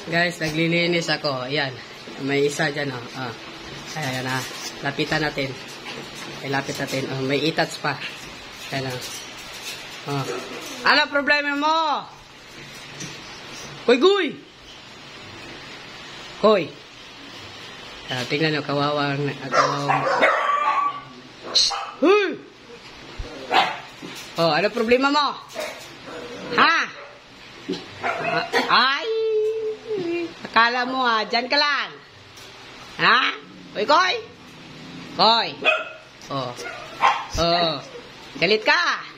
Guys, naglilinis ako. Ayan. May isa dyan, oh. Ayan na. Lapitan natin. Lapit natin. Oh, may itats pa. Ayan na. Oh. Ano problema mo? Koy, Guy! Koy! Tingnan nyo, kawawang... Huy! Oh, ano problema mo? Ha? Ay! Akala mo dyan ka lang. Ha? Koy, Koy! Koy! Oh. Oh. Galit ka?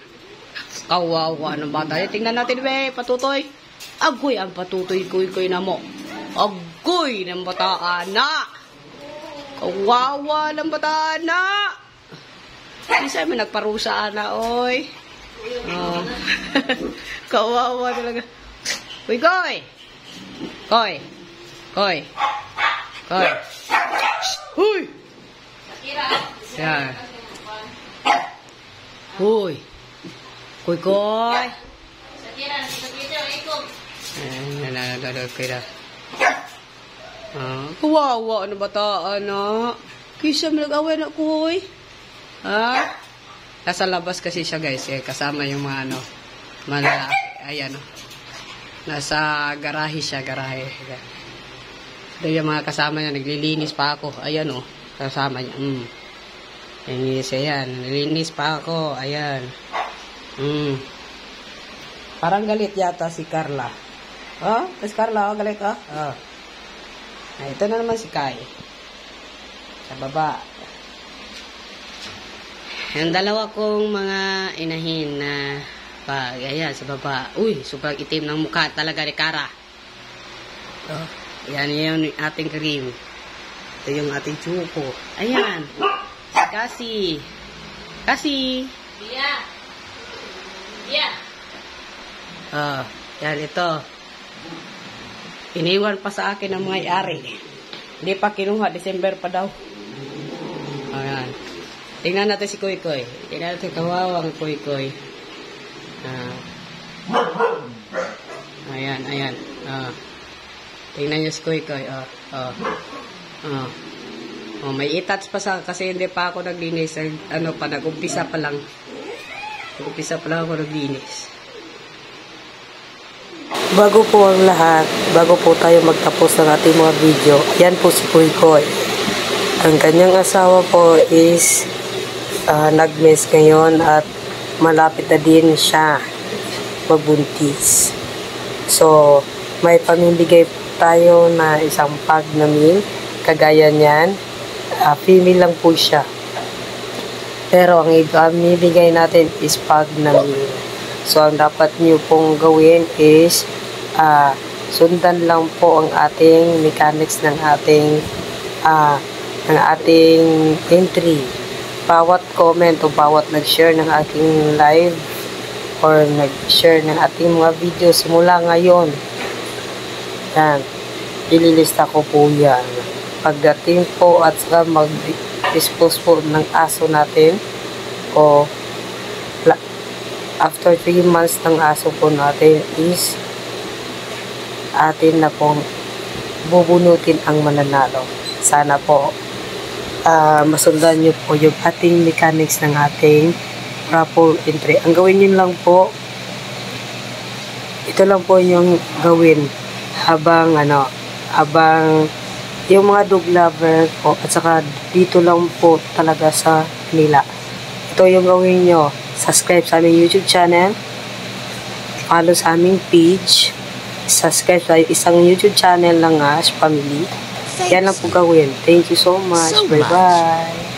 Kawawa ng bata. Tingnan natin, we, patutoy. Agoy, ang patutoy, koy na mo. Agoy ng bataan na. Kawawa ng bataan na. Isa may nagparusa na, oy. Oh. Kawawa talaga. Koy, Koy! Koy! Koy! Koy! Huy! Yan. Huy! Koy, Koy! Kawawa na bataan na. Kisa malag-away na, Koy. Ha? Nasa labas kasi siya, guys. Kasama yung mga malalaki. Ayan, nasa garahe siya, garahe. Doon yung mga kasama niya, naglilinis pa ako. Ayan, kasama niya. Linis, ayan. Naglilinis pa ako. Ayan. Parang galit yata si Carla. Si Carla, galit ka? Ito na naman si Kai. Sa baba. Yung dalawa kong mga inahin na ayan, sa baba. Uy, super itim ng mukha talaga ni Cara. Yan yung ating cream. Ito yung ating chuko. Ayan. Si Kasi. Yeah. Yan ito. Iniwan pa sa akin ng mga ari. Hindi pa kinuha, December pa daw. Ayan. Tingnan natin si Koy Koy. Tingnan natin kawawang Koy Koy. Ayan. Tingnan niyo si Koy Koy. May itats pa kasi hindi pa ako naglinis. Nag-umpisa pa lang. Nag-umpisa pa lang ako naglinis. Bago po ang lahat, bago po tayo magtapos ng ating mga video, yan po si Koy Koy. Ang kanyang asawa po is nag-miss ngayon at malapit na din siya magbuntis. So, may pamimigay tayo na isang pag na meal. Kagaya niyan, female lang po siya. Pero ang ibigay natin is pag na meal. So, ang dapat niyo pong gawin is sundan lang po ang ating mechanics ng ating entry. Bawat comment o bawat nag-share ng aking live or nag-share ng ating mga video simula ngayon, yan, ililista ko po yan. Pagdating po at saka mag-dispose po ng aso natin o after 3 months ng aso po natin is atin na pong bubunutin ang mananalo. Sana po masundan nyo po yung ating mechanics ng ating raffle entry. Ang gawin nyo lang po, ito lang po yung gawin habang yung mga dog lover po at saka dito lang po talaga sa nila. Ito yung gawin nyo. Subscribe sa aming YouTube channel, follow sa aming page, subscribe sa isang YouTube channel ng Ash Family. Yan lang po gawin. Thank you so much. Bye-bye.